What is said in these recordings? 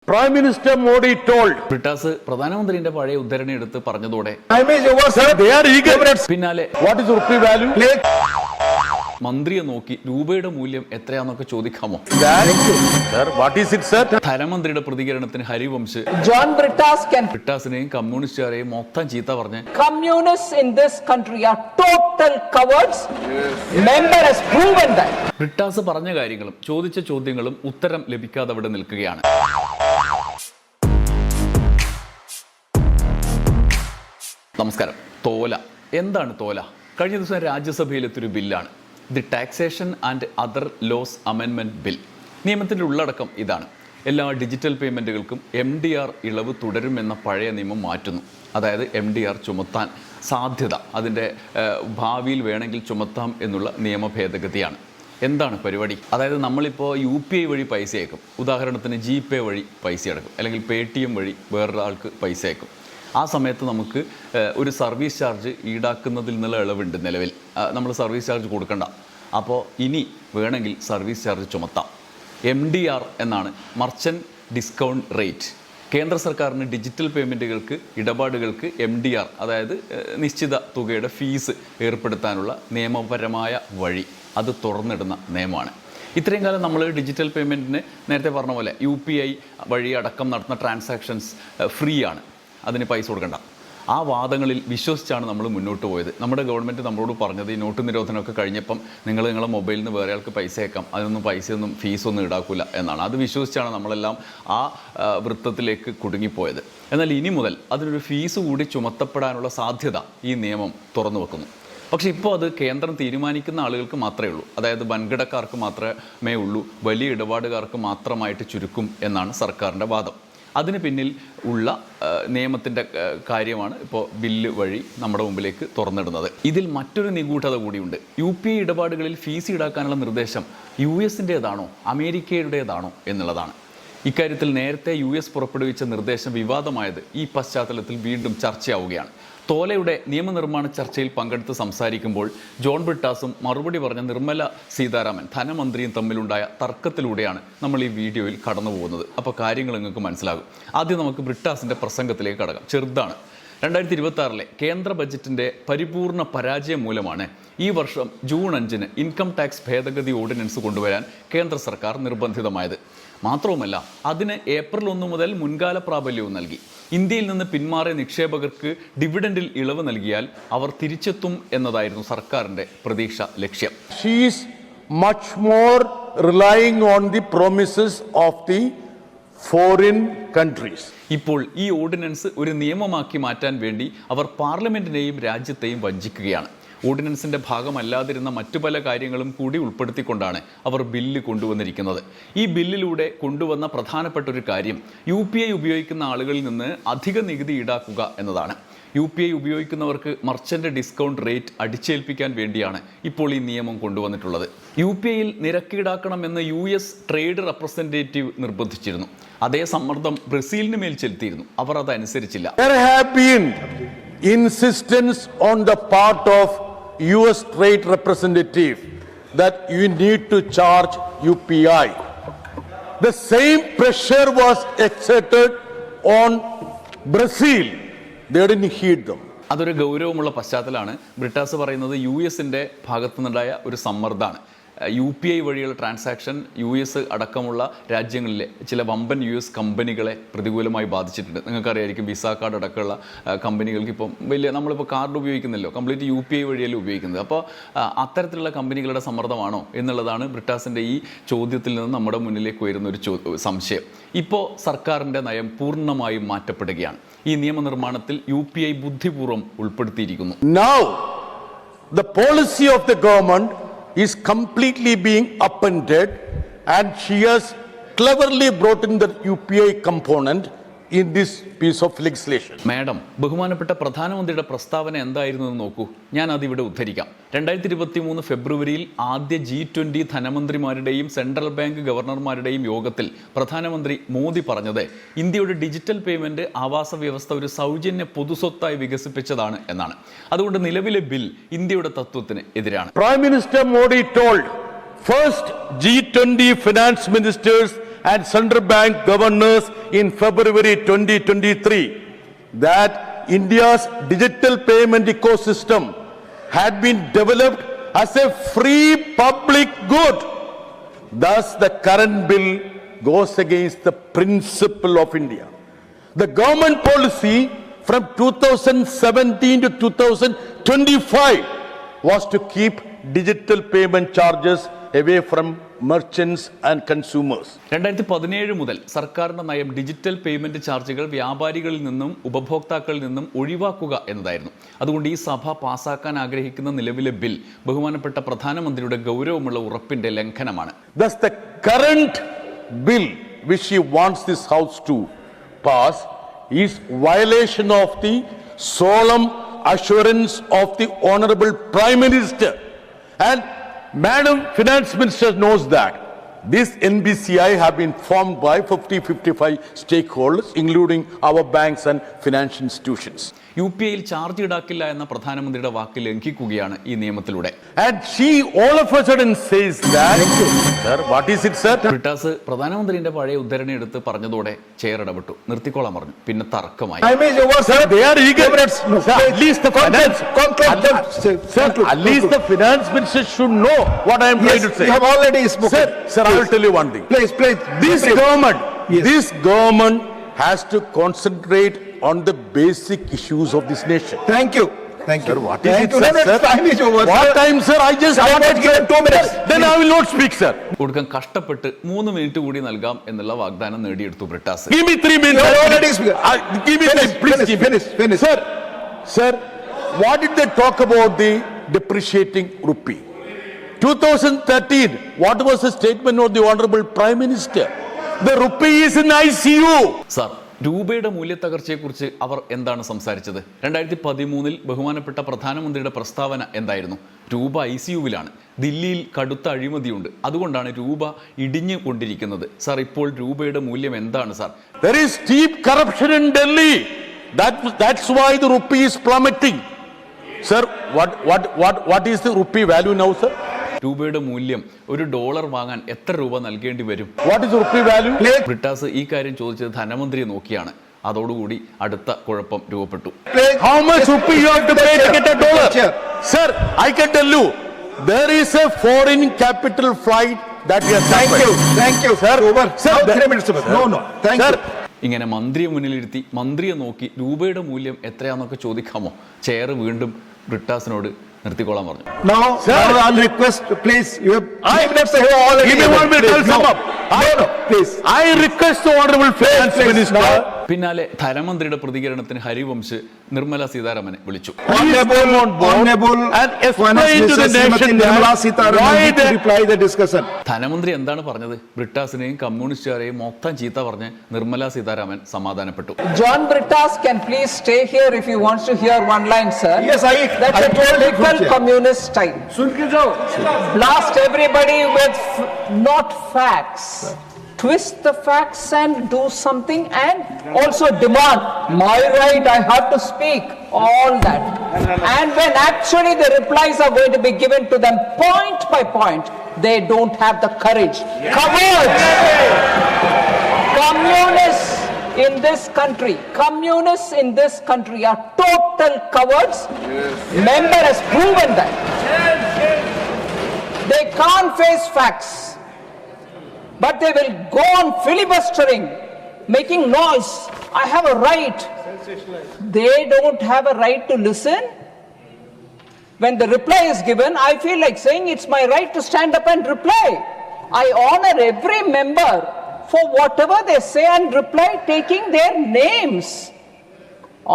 Prime Minister Modi told. Brittas പ്രധാനമന്ത്രിയുടെ പഴയ ഉദ്ധരണി എടുത്ത് പറഞ്ഞതോടെ They are eager. പിന്നാലെ What is the rupee value? മന്ത്രിയെ നോക്കി രൂപയുടെ മൂല്യം എത്രയാന്നൊക്കെ ചോദിക്കാമോ? Sir, what is it, sir? ധനമന്ത്രിയുടെ പ്രതികരണത്തിന് ഹരിവംശ് John ബ്രിട്ടാസിനെയും കമ്മ്യൂണിസ്റ്റുകാരെയും മൊത്തം ചീത്ത പറഞ്ഞ് communists in this country are total cowards. Member has proven that. Brittas പറഞ്ഞ കാര്യങ്ങളും ചോദിച്ച ചോദ്യങ്ങളും ഉത്തരം ലഭിക്കാതെ അവിടെ നിൽക്കുകയാണ്. നമസ്കാരം. തോല എന്താണ് തോല? കഴിഞ്ഞ ദിവസം രാജ്യസഭയിലെത്തിയൊരു ബില്ലാണ് the taxation and other laws അമെൻമെന്റ് ബിൽ. നിയമത്തിൻ്റെ ഉള്ളടക്കം ഇതാണ്: എല്ലാ ഡിജിറ്റൽ പേയ്മെൻറ്റുകൾക്കും MDR ഇളവ് തുടരുമെന്ന പഴയ നിയമം മാറ്റുന്നു. അതായത് MDR ചുമത്താൻ സാധ്യത, അതിൻ്റെ ഭാവിയിൽ വേണമെങ്കിൽ ചുമത്താം എന്നുള്ള നിയമ ഭേദഗതിയാണ്. എന്താണ് പരിപാടി? അതായത് നമ്മളിപ്പോൾ UPI വഴി പൈസ അയക്കും, ഉദാഹരണത്തിന് GPay വഴി പൈസ അടക്കും, അല്ലെങ്കിൽ Paytm വഴി വേറൊരാൾക്ക് പൈസ അയക്കും. ആ സമയത്ത് നമുക്ക് ഒരു സർവീസ് ചാർജ് ഈടാക്കുന്നതിൽ നിന്നുള്ള ഇളവുണ്ട്. നിലവിൽ നമ്മൾ സർവീസ് ചാർജ് കൊടുക്കണ്ട. അപ്പോൾ ഇനി വേണമെങ്കിൽ സർവീസ് ചാർജ് ചുമത്താം. MDR എന്നാണ്, മർച്ചൻറ്റ് ഡിസ്കൗണ്ട് റേറ്റ്. കേന്ദ്ര സർക്കാരിന് ഡിജിറ്റൽ പേയ്മെൻറ്റുകൾക്ക്, ഇടപാടുകൾക്ക് MDR, അതായത് നിശ്ചിത തുകയുടെ ഫീസ് ഏർപ്പെടുത്താനുള്ള നിയമപരമായ വഴി, അത് തുറന്നിടുന്ന നിയമമാണ്. ഇത്രയും കാലം നമ്മൾ ഡിജിറ്റൽ പേയ്മെൻറ്റിന് നേരത്തെ പറഞ്ഞ പോലെ UPI വഴി അടക്കം നടത്തുന്ന ട്രാൻസാക്ഷൻസ് ഫ്രീ ആണ്, അതിന് പൈസ കൊടുക്കണ്ട. ആ വാദങ്ങളിൽ വിശ്വസിച്ചാണ് നമ്മൾ മുന്നോട്ട് പോയത്. നമ്മുടെ ഗവൺമെൻറ് നമ്മളോട് പറഞ്ഞത് ഈ നോട്ട് നിരോധനമൊക്കെ കഴിഞ്ഞപ്പം നിങ്ങളുടെ മൊബൈലിൽ നിന്ന് വേറെ ആൾക്ക് പൈസ അയക്കാം, അതിനൊന്നും പൈസയൊന്നും ഫീസൊന്നും ഈടാക്കില്ല എന്നാണ്. അത് വിശ്വസിച്ചാണ് നമ്മളെല്ലാം ആ വൃത്തത്തിലേക്ക് കുടുങ്ങിപ്പോയത്. എന്നാൽ ഇനി മുതൽ അതിനൊരു ഫീസ് കൂടി ചുമത്തപ്പെടാനുള്ള സാധ്യത ഈ നിയമം തുറന്നു വെക്കുന്നു. പക്ഷേ ഇപ്പോൾ അത് കേന്ദ്രം തീരുമാനിക്കുന്ന ആളുകൾക്ക് മാത്രമേ ഉള്ളൂ, അതായത് വൻകിടക്കാർക്ക് മാത്രമേ ഉള്ളൂ, വലിയ ഇടപാടുകാർക്ക് മാത്രമായിട്ട് ചുരുക്കും എന്നാണ് സർക്കാരിൻ്റെ വാദം. അതിന് പിന്നിൽ ഉള്ള നിയമത്തിൻ്റെ കാര്യമാണ് ഇപ്പോൾ ബില്ല് വഴി നമ്മുടെ മുമ്പിലേക്ക് തുറന്നിടുന്നത്. ഇതിൽ മറ്റൊരു നിഗൂഢത കൂടിയുണ്ട്. UPI ഇടപാടുകളിൽ ഫീസ് ഈടാക്കാനുള്ള നിർദ്ദേശം US-ൻ്റേതാണോ അമേരിക്കയുടേതാണോ എന്നുള്ളതാണ്. ഇക്കാര്യത്തിൽ നേരത്തെ US പുറപ്പെടുവിച്ച നിർദ്ദേശം വിവാദമായത് ഈ പശ്ചാത്തലത്തിൽ വീണ്ടും ചർച്ചയാവുകയാണ്. തോലയുടെ നിയമനിർമ്മാണ ചർച്ചയിൽ പങ്കെടുത്ത് സംസാരിക്കുമ്പോൾ ജോൺ ബ്രിട്ടാസും മറുപടി പറഞ്ഞ നിർമ്മല സീതാരാമൻ ധനമന്ത്രിയും തമ്മിലുണ്ടായ തർക്കത്തിലൂടെയാണ് നമ്മൾ ഈ വീഡിയോയിൽ കടന്നു പോകുന്നത്. അപ്പോൾ കാര്യങ്ങൾ നിങ്ങൾക്ക് മനസ്സിലാകും. ആദ്യം നമുക്ക് ബ്രിട്ടാസിൻ്റെ പ്രസംഗത്തിലേക്ക് കടക്കാം. ചെറുതാണ്. 2026 കേന്ദ്ര ബജറ്റിൻ്റെ പരിപൂർണ പരാജയം മൂലമാണ് ഈ വർഷം ജൂൺ 5 ഇൻകം ടാക്സ് ഭേദഗതി ഓർഡിനൻസ് കൊണ്ടുവരാൻ കേന്ദ്ര സർക്കാർ നിർബന്ധിതമായത്. മാത്രവുമല്ല, അതിന് ഏപ്രിൽ 1 മുതൽ മുൻകാല പ്രാബല്യവും നൽകി. ഇന്ത്യയിൽ നിന്ന് പിന്മാറിയ നിക്ഷേപകർക്ക് ഡിവിഡൻഡിൽ ഇളവ് നൽകിയാൽ അവർ തിരിച്ചെത്തും എന്നതായിരുന്നു സർക്കാരിൻ്റെ പ്രതീക്ഷ ലക്ഷ്യം. She is much more relying on the promises of the foreign countries. ഇപ്പോൾ ഈ ഓർഡിനൻസ് ഒരു നിയമമാക്കി മാറ്റാൻ വേണ്ടി അവർ പാർലമെന്റിനെയും രാജ്യത്തെയും വഞ്ചിക്കുകയാണ്. ഓർഡിനൻസിൻ്റെ ഭാഗമല്ലാതിരുന്ന മറ്റു പല കാര്യങ്ങളും കൂടി ഉൾപ്പെടുത്തിക്കൊണ്ടാണ് അവർ ബില്ല് കൊണ്ടുവന്നിരിക്കുന്നത്. ഈ ബില്ലിലൂടെ കൊണ്ടുവന്ന പ്രധാനപ്പെട്ട ഒരു കാര്യം UPI ഉപയോഗിക്കുന്ന ആളുകളിൽ നിന്ന് അധിക നികുതി ഈടാക്കുക എന്നതാണ്. UPI ഉപയോഗിക്കുന്നവർക്ക് മർച്ചൻ്റ് ഡിസ്കൗണ്ട് റേറ്റ് അടിച്ചേൽപ്പിക്കാൻ വേണ്ടിയാണ് ഇപ്പോൾ ഈ നിയമം കൊണ്ടുവന്നിട്ടുള്ളത്. UPIയിൽ നിരക്ക് ഈടാക്കണമെന്ന് US ട്രേഡ് റെപ്രസെൻറ്റേറ്റീവ് നിർബന്ധിച്ചിരുന്നു. അതേ സമ്മർദ്ദം ബ്രസീലിന് മേൽ ചെലുത്തിയിരുന്നു. അവർ അതനുസരിച്ചില്ല. There have been insistence on the part of US trade representative that you need to charge UPI. The same pressure was exerted on Brazil. They didn't heed them. അതൊരു ഗൗരവമുള്ള പശ്ചാത്തലമാണ്. ബ്രിട്ടാസ് പറയുന്നത് US-ൻ്റെ ഭാഗത്തു നിന്നുണ്ടായ ഒരു സമ്മർദ്ദമാണ്. UPI വഴിയുള്ള ട്രാൻസാക്ഷൻ US അടക്കമുള്ള രാജ്യങ്ങളിലെ ചില വമ്പൻ US കമ്പനികളെ പ്രതികൂലമായി ബാധിച്ചിട്ടുണ്ട്. നിങ്ങൾക്കറിയായിരിക്കും, വിസ കാർഡ് അടക്കമുള്ള കമ്പനികൾക്ക് ഇപ്പം നമ്മളിപ്പോൾ കാർഡ് ഉപയോഗിക്കുന്നില്ലോ, കംപ്ലീറ്റ് UPI വഴിയല്ലേ ഉപയോഗിക്കുന്നത്. അപ്പോൾ അത്തരത്തിലുള്ള കമ്പനികളുടെ സമ്മർദ്ദമാണോ എന്നുള്ളതാണ് ബ്രിട്ടാസിൻ്റെ ഈ ചോദ്യത്തിൽ നിന്ന് നമ്മുടെ മുന്നിലേക്ക് വരുന്ന ഒരു സംശയം. ഇപ്പോൾ സർക്കാരിൻ്റെ നയം പൂർണ്ണമായും മാറ്റപ്പെടുകയാണ്. ഈ നിയമനിർമ്മാണത്തിൽ UPI ബുദ്ധിപൂർവ്വം ഉൾപ്പെടുത്തിയിരിക്കുന്നു. Now the policy of the government is completely being upended, and she has cleverly brought in the UPI component in this piece of legislation. Madam, ബഹുമാനപ്പെട്ട പ്രധാനമന്ത്രിയുടെ പ്രസ്താവന എന്തായിരുന്നു എന്ന് നോക്കൂ. ഞാൻ അതിവിടെ ഉദ്ധരിക്കാം. 2023 ഫെബ്രുവരിയിൽ ആദ്യ G20 ധനമന്ത്രിമാരുടെയും സെൻട്രൽ ബാങ്ക് ഗവർണർമാരുടെയും യോഗത്തിൽ പ്രധാനമന്ത്രി മോദി പറഞ്ഞത് ഇന്ത്യയുടെ ഡിജിറ്റൽ പേയ്മെന്റ് ആവാസ വ്യവസ്ഥ ഒരു സൗജന്യ പൊതുസ്വത്തായി വികസിപ്പിച്ചതാണ് എന്നാണ്. അതുകൊണ്ട് നിലവിലെ ബിൽ ഇന്ത്യയുടെ തത്വത്തിന് എതിരാണ്. Prime Minister Modi told first G20 finance ministers and central bank governors in February 2023 that India's digital payment ecosystem had been developed as a free public good. Thus, the current bill goes against the principle of India. The government policy from 2017 to 2025 was to keep digital payment charges away from merchants and consumers. 2017 മുതൽ സർക്കാരിന്റെ നയം digital payment ചാർജുകൾ വ്യാപാരികളിൽ നിന്നും ഉപഭോക്താക്കളിൽ നിന്നും ഒഴിവാക്കുക എന്നതായിരുന്നു. അതുകൊണ്ട് ഈ സഭ പാസാക്കാൻ ആഗ്രഹിക്കുന്ന നിലവിലെ ബിൽ ബഹുമാനപ്പെട്ട പ്രധാനമന്ത്രിയുടെ ഗൗരവമുള്ള ഉറപ്പിന്റെ ലംഘനമാണ്. Thus, the current bill which he wants this house to pass is violation of the solemn assurance of the Honorable Prime Minister. And Madam Finance Minister knows that this NBCI have been formed by 50-55 stakeholders, including our banks and financial institutions. UPI-യിൽ charge ഈടാക്കില്ല എന്ന പ്രധാനമന്ത്രിയുടെ വാക്ക് ലംഘിക്കുകയാണ് ഈ നിയമത്തിലൂടെ. And she all of a sudden says that, sir, what is it, sir? Brittas പ്രധാനമന്ത്രിയുടെ പഴയ ഉദ്ധരണി എടുത്ത് പറഞ്ഞതോടെ ചെയർ ഇടപെട്ടു. നിർത്തിക്കോളാൻ പറഞ്ഞു. പിന്നെ തർക്കമായി. Sir, they are eager. Sir, at least the finance, sir, at least the finance minister should know what I am trying to say. You have already spoken. Sir, I will tell you one thing. Please. This government has to concentrate on the basic issues of this nation. Thank you. Sir, what is Thank it, you. sir? No, time is over. What sir. time, sir? I just I wanted have given 2 minutes. Then I will not speak, sir. കൊടുക്കാൻ കഷ്ടപ്പെട്ട് 3 minute കൂടി നൽകാം എന്നുള്ള വാഗ്ദാനം നേടിയെടുത്തു Brittas. Give me 3 minutes. You have already spoken. Give me Finish, 3. Please give me. finish. Sir, what did they talk about the depreciating rupee? 2013, what was the statement of the Honorable Prime Minister? The rupee is in ICU. Sir, രൂപയുടെ മൂല്യത്തകർച്ചയെക്കുറിച്ച് അവർ എന്താണ് സംസാരിച്ചത്? 2013 ബഹുമാനപ്പെട്ട പ്രധാനമന്ത്രിയുടെ പ്രസ്താവന എന്തായിരുന്നു? രൂപ ICUവിലാണ്. ദില്ലിയിൽ കടുത്ത അഴിമതിയുണ്ട്. അതുകൊണ്ടാണ് രൂപ ഇടിഞ്ഞു കൊണ്ടിരിക്കുന്നത്. സാർ, ഇപ്പോൾ രൂപയുടെ മൂല്യം എന്താണ് sir? There is deep corruption in Delhi. That's why the rupee is plummeting. Sir, what is the rupee value now, sir? രൂപയുടെ മൂല്യം $1 വാങ്ങാൻ എത്ര രൂപ നൽകേണ്ടി വരും? What is the rupee value? Brittas ഈ കാര്യം ചോദിച്ചത് ധനമന്ത്രിയെ നോക്കിയാണ്. അതോടുകൂടി അടുത്ത കുഴപ്പം രൂപപ്പെട്ടു. How much rupee you have to pay to get a dollar? Sir, I can tell you, there is a foreign capital flight that we are suffering. Thank you. Sir, Sir, 3 minutes. No. Thank Sir, you. ഇങ്ങനെ മന്ത്രിയെ മുന്നിലിരുത്തി മന്ത്രിയെ നോക്കി രൂപയുടെ മൂല്യം എത്രയാണെന്നൊക്കെ ചോദിക്കാമോ? Chair വീണ്ടും ബ്രിട്ടാസിനോട് നിർത്തിക്കോളാൻ പറഞ്ഞു. Now, I'll request, please. You have 3 minutes. I have already. give me 1 minute. I'll sum up. No, please. I request the Honorable Finance Minister. പിന്നാലെ ധനമന്ത്രിയുടെ പ്രതികരണത്തിന് ഹരിവംശ് നിർമ്മല സീതാരാമനെ വിളിച്ചു. Honorable and Finance explain to the Minister nation Nirmala Sitharaman why need to they- reply the discussion. ധനമന്ത്രി എന്താണ് പറഞ്ഞത്? ബ്രിട്ടാസിനെയും കമ്മ്യൂണിസ്റ്റുകാരെയും മൊത്തം ചീത്ത പറഞ്ഞ് Nirmala Sitharaman സമാധാനപ്പെട്ടു. John Brittas can please stay here if he wants to hear one line, sir. Yes, That's I a told him. typical communist style. Blast everybody with not facts. Twist the facts and do something, and also demand my right, I have to speak, all that. And when actually the replies are going to be given to them point by point, they don't have the courage. Cowards! Communists in this country are total cowards. Member has proven that. They can't face facts, but they will go on filibustering, making noise. I have a right. They don't have a right to listen. When the reply is given, I feel like saying it's my right to stand up and reply. I honor every member for whatever they say and reply taking their names.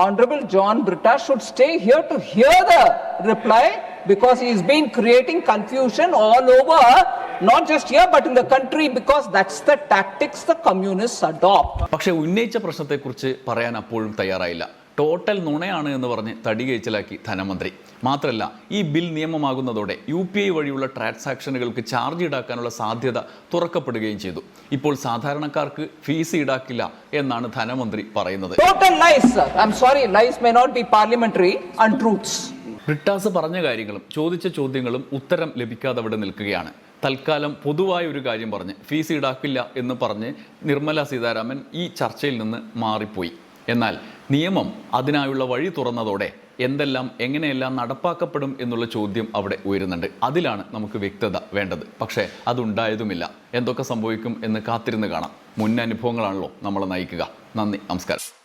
Honorable John Brittas should stay here to hear the reply, because he has been creating confusion all over, not just here but in the country, because that's the tactics the communists adopt. പക്ഷേ ഉന്നയിച്ച പ്രശ്നത്തെക്കുറിച്ച് പറയാൻ അപ്പോഴും തയ്യാറായില്ല. Total നുണയാണ് എന്ന് പറഞ്ഞ് തടികേച്ചിലാക്കി ധനമന്ത്രി. മാത്രമല്ല, ഈ ബിൽ നിയമമാകുന്നതോടെ UPI വഴിയുള്ള ട്രാൻസാക്ഷനുകൾക്ക് ചാർജ് ഈടാക്കാനുള്ള സാധ്യത തുറക്കപ്പെടുകയും ചെയ്തു. ഇപ്പോൾ സാധാരണക്കാർക്ക് ഫീസ് ഈടാക്കില്ല എന്നാണ് ധനമന്ത്രി പറയുന്നത്. Total lies, sir. I'm sorry, lies may not be parliamentary untruths. Brittas പറഞ്ഞ കാര്യങ്ങളും ചോദിച്ച ചോദ്യങ്ങളും ഉത്തരം ലഭിക്കാതെ അവിടെ നിൽക്കുകയാണ്. തൽക്കാലം പൊതുവായ ഒരു കാര്യം പറഞ്ഞ് ഫീസ് ഈടാക്കില്ല എന്ന് പറഞ്ഞ് നിർമ്മല സീതാരാമൻ ഈ ചർച്ചയിൽ നിന്ന് മാറിപ്പോയി. എന്നാൽ നിയമം അതിനായുള്ള വഴി തുറന്നതോടെ എന്തെല്ലാം എങ്ങനെയെല്ലാം നടപ്പാക്കപ്പെടും എന്നുള്ള ചോദ്യം അവിടെ ഉയരുന്നുണ്ട്. അതിലാണ് നമുക്ക് വ്യക്തത വേണ്ടത്. പക്ഷേ അതുണ്ടായതുമില്ല. എന്തൊക്കെ സംഭവിക്കും എന്ന് കാത്തിരുന്ന് കാണാം. മുൻ അനുഭവങ്ങളാണല്ലോ നമ്മളെ നയിക്കുക. നന്ദി, നമസ്കാരം.